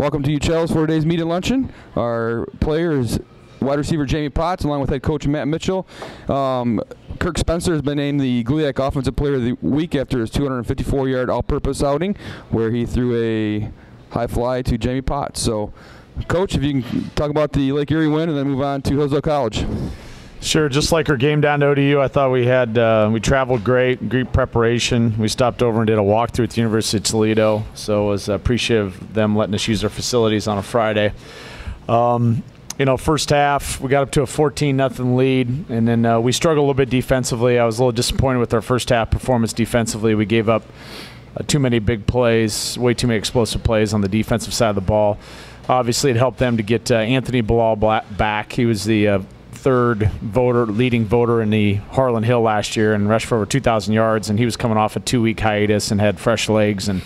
Welcome to UCHEL's 4 Days Meet and Luncheon. Our player is wide receiver Jamie Potts, along with head coach Matt Mitchell. Kirk Spencer has been named the GLIAC Offensive Player of the Week after his 254-yard all-purpose outing, where he threw a high fly to Jamie Potts. So, Coach, if you can talk about the Lake Erie win and then move on to Hillsdale College. Sure. Just like our game down to ODU, I thought we traveled great preparation. We stopped over and did a walkthrough at the University of Toledo, so I was appreciative of them letting us use their facilities on a Friday. First half, we got up to a 14-0 lead, and then we struggled a little bit defensively. I was a little disappointed with our first half performance defensively. We gave up too many big plays, way too many explosive plays on the defensive side of the ball. Obviously, it helped them to get Anthony Bilal back. He was the third leading voter in the Harlan Hill last year and rushed for over 2,000 yards, and he was coming off a 2-week hiatus and had fresh legs, and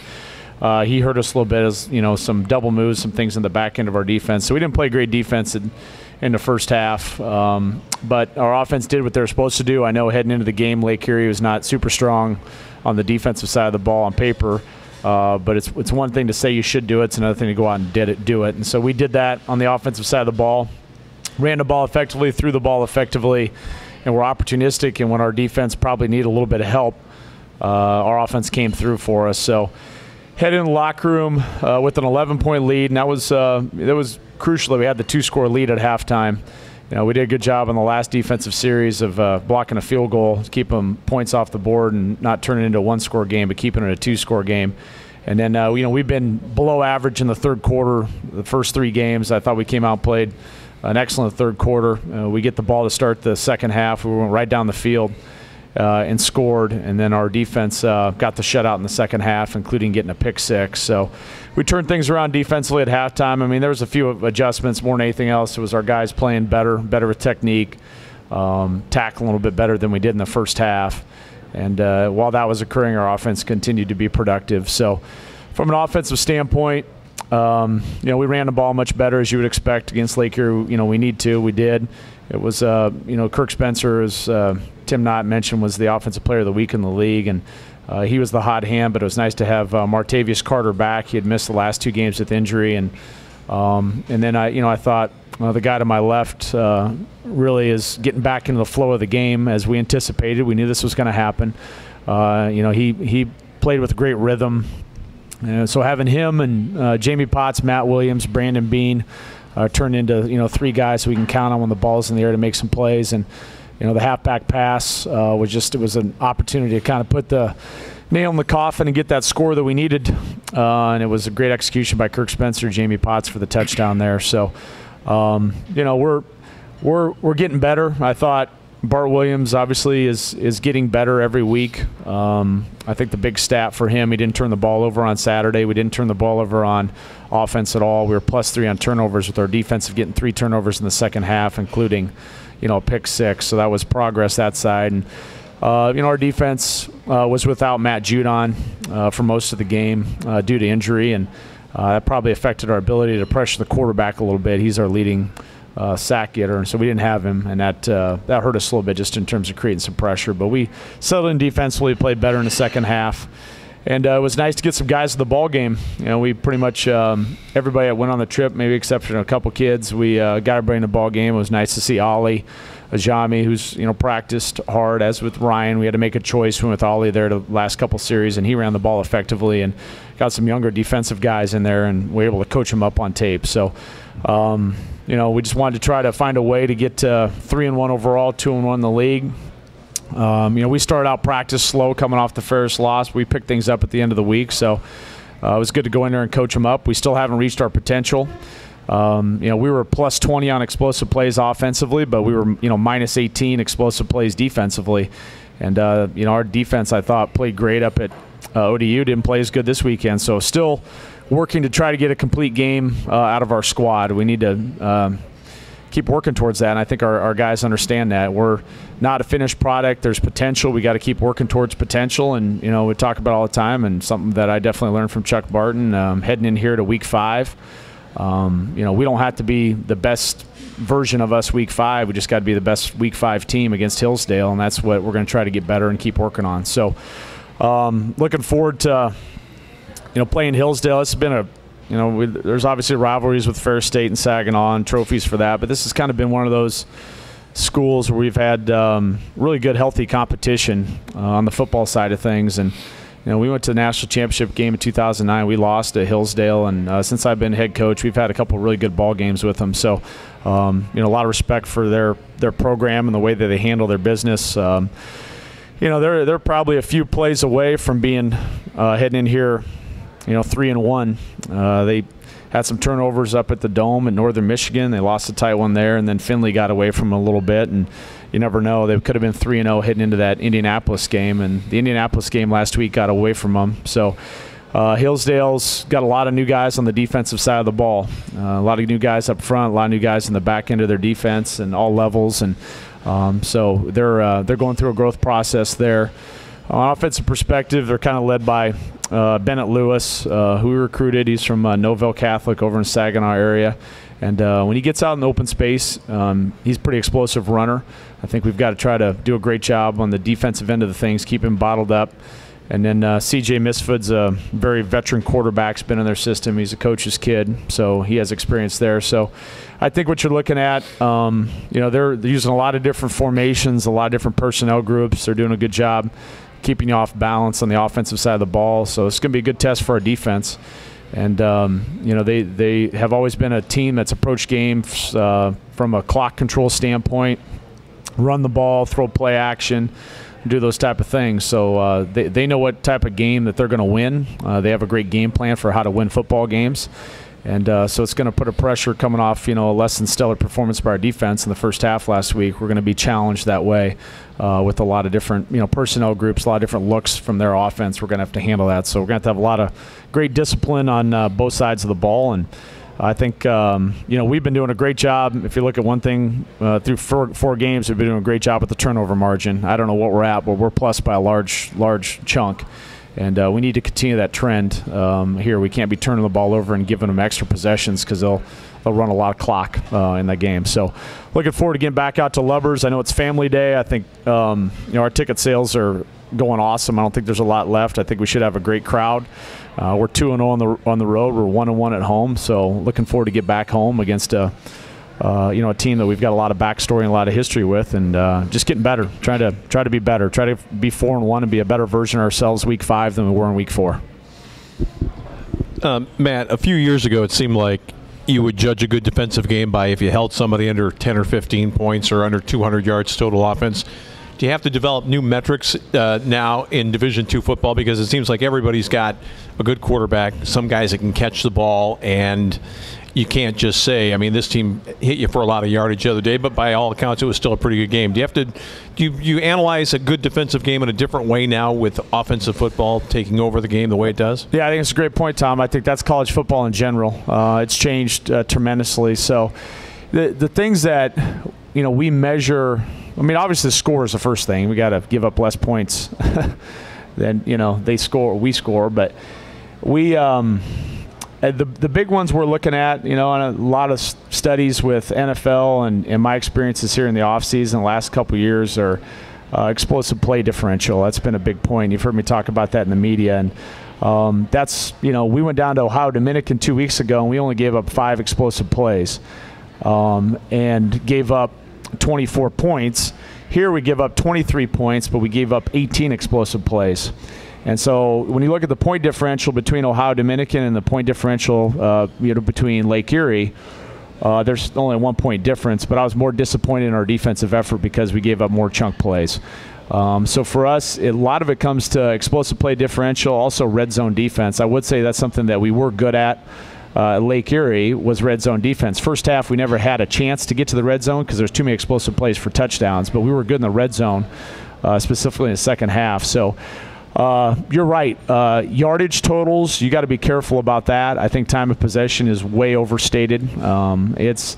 he hurt us a little bit as, some double moves, some things in the back end of our defense. So we didn't play great defense in the first half, but our offense did what they were supposed to do. I know heading into the game, Lake Erie was not super strong on the defensive side of the ball on paper, but it's one thing to say you should do it. It's another thing to go out and do it. And so we did that on the offensive side of the ball. Ran the ball effectively, threw the ball effectively, and we're opportunistic. And when our defense probably needed a little bit of help, our offense came through for us. So head in the locker room with an 11-point lead, and that was crucial that we had the 2-score lead at halftime. We did a good job on the last defensive series of blocking a field goal, keep them points off the board and not turning it into a 1-score game, but keeping it a 2-score game. And then, we've been below average in the third quarter, the first 3 games. I thought we came out and played an excellent third quarter. We get the ball to start the second half. We went right down the field and scored, and then our defense got the shutout in the second half, including getting a pick 6. So we turned things around defensively at halftime. I mean, there was a few adjustments more than anything else. It was our guys playing better with technique, tackling a little bit better than we did in the first half. And while that was occurring, our offense continued to be productive. So from an offensive standpoint, we ran the ball much better, as you would expect, against Lake Erie. We did. It was, Kirk Spencer, as Tim Knott mentioned, was the Offensive Player of the Week in the league, and he was the hot hand, but it was nice to have Martavius Carter back. He had missed the last 2 games with injury, and then I thought the guy to my left really is getting back into the flow of the game as we anticipated. We knew this was going to happen. He played with great rhythm. So having him and Jamie Potts, Matt Williams, Brandon Bean turned into 3 guys so we can count on when the ball's in the air to make some plays. And the halfback pass was an opportunity to kind of put the nail in the coffin and get that score that we needed. And it was a great execution by Kirk Spencer, Jamie Potts for the touchdown there. So we're getting better. I thought Bart Williams obviously is getting better every week. I think the big stat for him, he didn't turn the ball over on Saturday. We didn't turn the ball over on offense at all. We were +3 on turnovers, with our defensive getting 3 turnovers in the second half, including a pick 6. So that was progress that side. And our defense was without Matt Judon for most of the game due to injury, and that probably affected our ability to pressure the quarterback a little bit. He's our leading sack getter, so we didn't have him, and that hurt us a little bit just in terms of creating some pressure. But we settled in defensively, played better in the second half, and it was nice to get some guys to the ball game. We pretty much everybody that went on the trip, maybe except for a couple kids, we got everybody in the ball game. It was nice to see Ollie Ajami, who's practiced hard, as with Ryan. We had to make a choice. We went with Ollie there the last couple series, and he ran the ball effectively and got some younger defensive guys in there, and we were able to coach them up on tape. So we just wanted to try to find a way to get to 3-1 overall, 2-1 in the league. We started out practice slow coming off the Ferris loss. We picked things up at the end of the week, so it was good to go in there and coach them up. We still haven't reached our potential. We were +20 on explosive plays offensively, but we were -18 explosive plays defensively. And our defense, I thought, played great up at ODU. Didn't play as good this weekend, so still working to try to get a complete game out of our squad. We need to keep working towards that, and I think our guys understand that. We're not a finished product. There's potential. We got to keep working towards potential, and we talk about it all the time, and something that I definitely learned from Chuck Barton heading in here to week 5. We don't have to be the best version of us week 5. We just got to be the best week 5 team against Hillsdale, and that's what we're going to try to get better and keep working on. So looking forward to playing Hillsdale. It's been there's obviously rivalries with Ferris State and Saginaw and trophies for that, but this has kind of been one of those schools where we've had really good, healthy competition on the football side of things. And we went to the national championship game in 2009. We lost at Hillsdale, and since I've been head coach, we've had a couple really good ball games with them. So, a lot of respect for their program and the way that they handle their business. They're probably a few plays away from being heading in here, 3-1. They had some turnovers up at the Dome in Northern Michigan. They lost a tight one there, and then Finley got away from them a little bit. And you never know. They could have been 3-0 heading into that Indianapolis game, and the Indianapolis game last week got away from them. So Hillsdale's got a lot of new guys on the defensive side of the ball. A lot of new guys up front, a lot of new guys in the back end of their defense and all levels. And so they're going through a growth process there. On offensive perspective, they're kind of led by Bennett Lewis, who we recruited. He's from Novell Catholic over in Saginaw area. And when he gets out in the open space, he's a pretty explosive runner. I think we've got to try to do a great job on the defensive end of the things, keep him bottled up. And then C.J. Misford's a very veteran quarterback, has been in their system. He's a coach's kid, so he has experience there. So I think what you're looking at, they're using a lot of different formations, a lot of different personnel groups. They're doing a good job keeping you off balance on the offensive side of the ball. So it's going to be a good test for our defense. And, they have always been a team that's approached games from a clock control standpoint, run the ball, throw play action, do those type of things. So they know what type of game that they're going to win. They have a great game plan for how to win football games. And so it's going to put a pressure coming off, a less than stellar performance by our defense in the first half last week. We're going to be challenged that way with a lot of different, personnel groups, a lot of different looks from their offense. We're going to have to handle that. So we're going to have a lot of great discipline on both sides of the ball. And I think, we've been doing a great job. If you look at one thing through four games, we've been doing a great job with the turnover margin. I don't know what we're at, but we're plus by a large chunk. And we need to continue that trend here. We can't be turning the ball over and giving them extra possessions because they'll run a lot of clock in that game. So looking forward to getting back out to Lubbers. I know it's family day. I think our ticket sales are going awesome. I don't think there's a lot left. I think we should have a great crowd. We're 2-0 on the road. We're 1-1 at home. So looking forward to get back home against a team that we've got a lot of backstory and a lot of history with, and just getting better. Try to be better. Try to be 4-1 and be a better version of ourselves week 5 than we were in week 4. Matt, a few years ago it seemed like you would judge a good defensive game by if you held somebody under 10 or 15 points or under 200 yards total offense. Do you have to develop new metrics now in Division II football? Because it seems like everybody's got a good quarterback, some guys that can catch the ball, and you can't just say, this team hit you for a lot of yardage the other day, but by all accounts it was still a pretty good game. Do you analyze a good defensive game in a different way now with offensive football taking over the game the way it does? Yeah, I think it's a great point, Tom. I think that's college football in general. It's changed tremendously. So the things that we measure, obviously the score is the first thing. We got to give up less points than they score, we score, but we the big ones we're looking at, and a lot of studies with NFL and my experiences here in the offseason the last couple of years are explosive play differential. That's been a big point. You've heard me talk about that in the media. And that's, we went down to Ohio Dominican 2 weeks ago, and we only gave up 5 explosive plays and gave up 24 points. Here we give up 23 points, but we gave up 18 explosive plays. And so when you look at the point differential between Ohio Dominican and the point differential between Lake Erie, there's only a 1 point difference, but I was more disappointed in our defensive effort because we gave up more chunk plays. So for us, a lot of it comes to explosive play differential, also red zone defense. I would say that's something that we were good at. Lake Erie was red zone defense. First half, we never had a chance to get to the red zone because there's too many explosive plays for touchdowns, but we were good in the red zone, specifically in the second half. So you're right. Yardage totals, you got to be careful about that. I think time of possession is way overstated. It's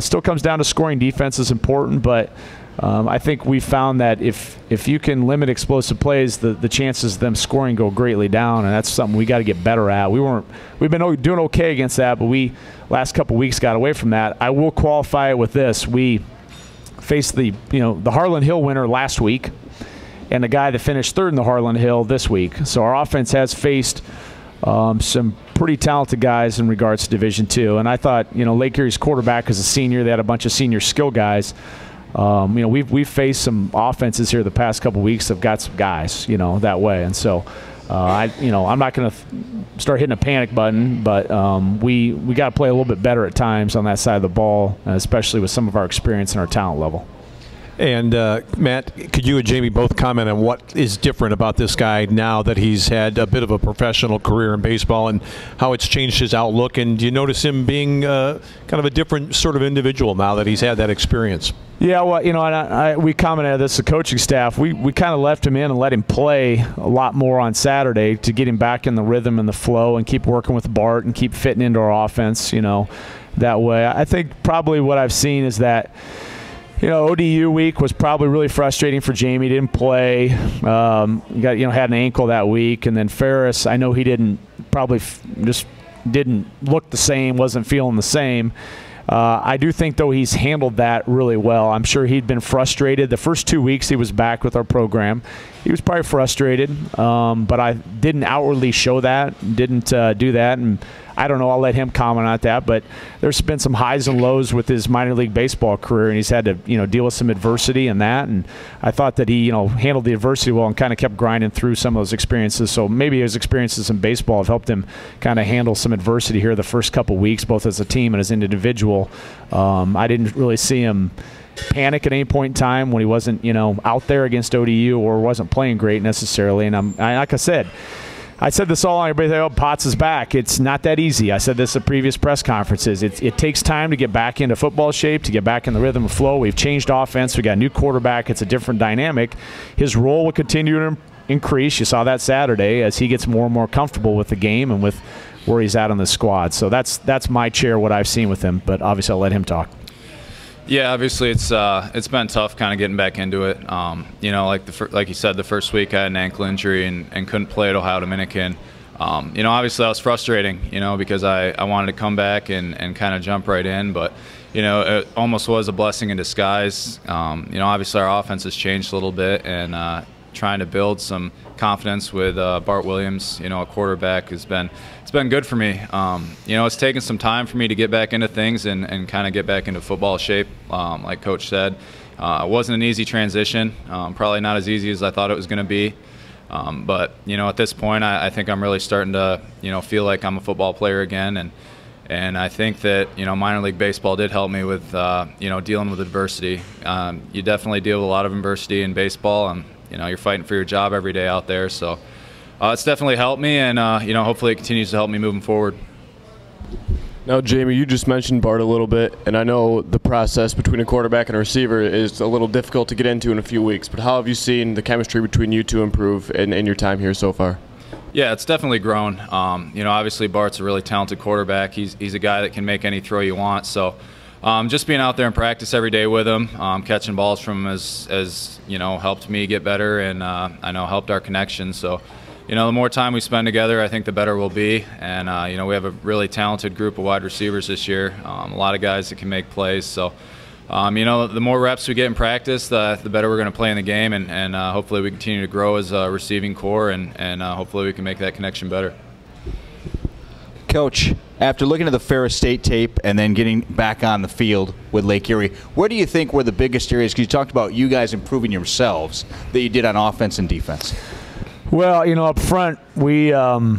still comes down to scoring defense is important, but I think we found that if you can limit explosive plays, the chances of them scoring go greatly down, and that's something we got to get better at. We've been doing okay against that, but we last couple weeks got away from that. I will qualify it with this: we faced the Harlan Hill winner last week, and the guy that finished third in the Harlan Hill this week. So our offense has faced some pretty talented guys in regards to Division II. And I thought, Lake Erie's quarterback is a senior. They had a bunch of senior skill guys. We've faced some offenses here the past couple weeks that have got some guys, that way. And so, I'm not going to start hitting a panic button, but we got to play a little bit better at times on that side of the ball, especially with some of our experience and our talent level. And Matt, could you and Jamie both comment on what is different about this guy now that he's had a bit of a professional career in baseball, and how it's changed his outlook? And do you notice him being kind of a different sort of individual now that he's had that experience? Yeah, well, we commented on this, the coaching staff. We kind of left him in and let him play a lot more on Saturday to get him back in the rhythm and the flow and keep working with Bart and keep fitting into our offense, that way. I think probably what I've seen is that ODU week was probably really frustrating for Jamie. He didn't play. Had an ankle that week. And then Ferris, I know he didn't look the same, wasn't feeling the same. I do think, though, he's handled that really well. I'm sure he'd been frustrated. The first 2 weeks he was back with our program, he was probably frustrated, but I didn't outwardly show that, didn't do that. And I don't know, I'll let him comment on that, but there's been some highs and lows with his minor league baseball career, and he's had to deal with some adversity and that. And I thought that he handled the adversity well and kind of kept grinding through some of those experiences. So maybe his experiences in baseball have helped him kind of handle some adversity here the first couple weeks, both as a team and as an individual. I didn't really see him panic at any point in time when he wasn't out there against ODU or wasn't playing great necessarily. And like I said this all on, everybody say, oh, Potts is back. It's not that easy. I said this at previous press conferences. It takes time to get back into football shape, to get back in the rhythm and flow. We've changed offense. We got a new quarterback. It's a different dynamic. His role will continue to increase. You saw that Saturday as he gets more and more comfortable with the game and with where he's at on the squad. So that's my chair, what I've seen with him, but obviously I'll let him talk. Yeah, obviously it's been tough kind of getting back into it. Like you said, the first week I had an ankle injury and couldn't play at Ohio Dominican. Obviously that was frustrating, because I wanted to come back and kind of jump right in, but it almost was a blessing in disguise. Obviously our offense has changed a little bit, and trying to build some confidence with Bart Williams, a quarterback, it's been good for me. It's taken some time for me to get back into things and kind of get back into football shape. Like Coach said, it wasn't an easy transition, probably not as easy as I thought it was going to be. But at this point, I think I'm really starting to feel like I'm a football player again, and I think that minor league baseball did help me with dealing with adversity. You definitely deal with a lot of adversity in baseball, and you're fighting for your job every day out there. So it's definitely helped me, and hopefully it continues to help me moving forward. Now, Jamie, you just mentioned Bart a little bit, and I know the process between a quarterback and a receiver is a little difficult to get into in a few weeks, but how have you seen the chemistry between you two improve in your time here so far? Yeah, it's definitely grown. Obviously Bart's a really talented quarterback. He's a guy that can make any throw you want. So just being out there in practice every day with him, catching balls from him has helped me get better, and I know helped our connection. So the more time we spend together, I think the better we'll be. And we have a really talented group of wide receivers this year, a lot of guys that can make plays. So the more reps we get in practice, the better we're going to play in the game, and hopefully we continue to grow as a receiving core, and hopefully we can make that connection better. Coach, after looking at the Ferris State tape and then getting back on the field with Lake Erie, where do you think were the biggest areas? Because you talked about you guys improving yourselves that you did on offense and defense. Well, up front, I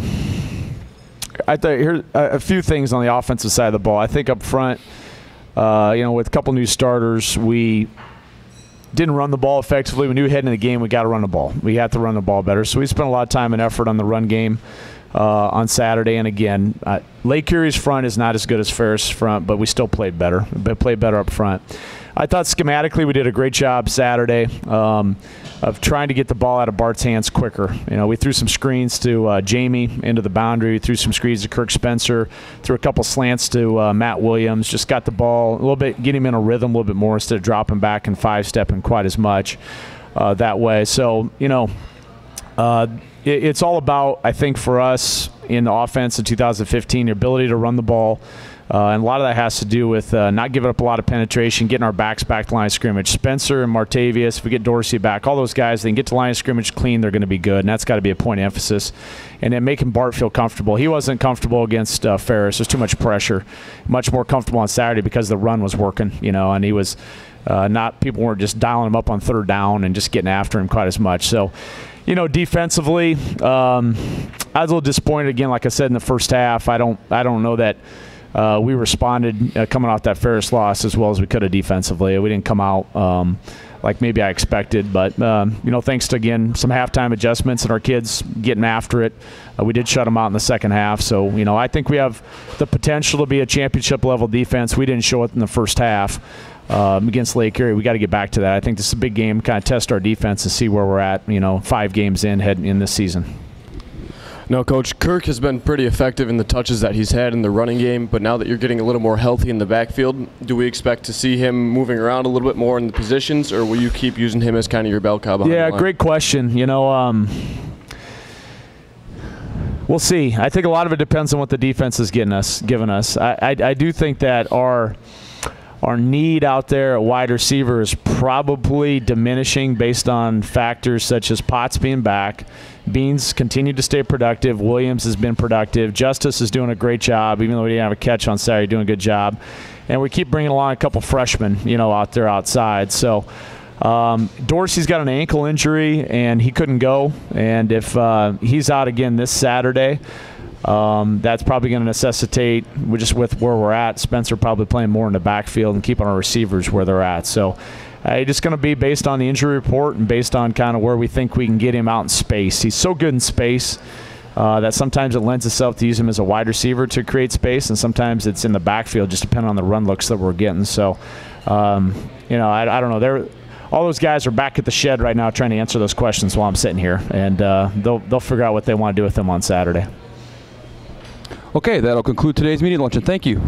thought here's a few things on the offensive side of the ball. I think up front, with a couple new starters, we didn't run the ball effectively. We knew heading into the game we got to run the ball. We had to run the ball better. So we spent a lot of time and effort on the run game on Saturday. And again, Lake Erie's front is not as good as Ferris' front, but we still played better. But played better up front. I thought schematically we did a great job Saturday of trying to get the ball out of Bart's hands quicker. We threw some screens to Jamie into the boundary, threw some screens to Kirk Spencer, threw a couple slants to Matt Williams, just got the ball a little bit, get him in a rhythm a little bit more instead of dropping back and five-stepping quite as much that way. So, it's all about, I think, for us in the offense in 2015, the ability to run the ball. And a lot of that has to do with not giving up a lot of penetration, getting our backs back to line of scrimmage. Spencer and Martavius, if we get Dorsey back, all those guys, they can get to line of scrimmage clean, they're going to be good, and that's got to be a point of emphasis. And then making Bart feel comfortable. He wasn't comfortable against Ferris. There's too much pressure. Much more comfortable on Saturday because the run was working, and he was people weren't just dialing him up on third down and just getting after him quite as much. So, defensively, I was a little disappointed again, like I said, in the first half. I don't know that we responded coming off that Ferris loss as well as we could have defensively. We didn't come out like maybe I expected, but thanks to again some halftime adjustments and our kids getting after it, we did shut them out in the second half. So I think we have the potential to be a championship level defense. We didn't show it in the first half against Lake Erie. We got to get back to that. I think this is a big game, kind of test our defense and see where we're at. 5 games in heading in this season. Now, Coach, Kirk has been pretty effective in the touches that he's had in the running game, but now that you're getting a little more healthy in the backfield, do we expect to see him moving around a little bit more in the positions, or will you keep using him as kind of your bell cow behind the line? Great question. We'll see. I think a lot of it depends on what the defense is given us. I do think that our need out there at wide receiver is probably diminishing based on factors such as Potts being back. Beans continued to stay productive. Williams has been productive. Justice is doing a great job, even though he didn't have a catch on Saturday, doing a good job. And we keep bringing along a couple freshmen, out there outside. So Dorsey's got an ankle injury, and he couldn't go. And if he's out again this Saturday, that's probably going to necessitate, just with where we're at, Spencer probably playing more in the backfield and keeping our receivers where they're at. So it's just going to be based on the injury report and based on kind of where we think we can get him out in space. He's so good in space that sometimes it lends itself to use him as a wide receiver to create space, and sometimes it's in the backfield, just depending on the run looks that we're getting. So, I don't know. All those guys are back at the shed right now trying to answer those questions while I'm sitting here, and they'll figure out what they want to do with them on Saturday. Okay, that'll conclude today's media luncheon. Thank you.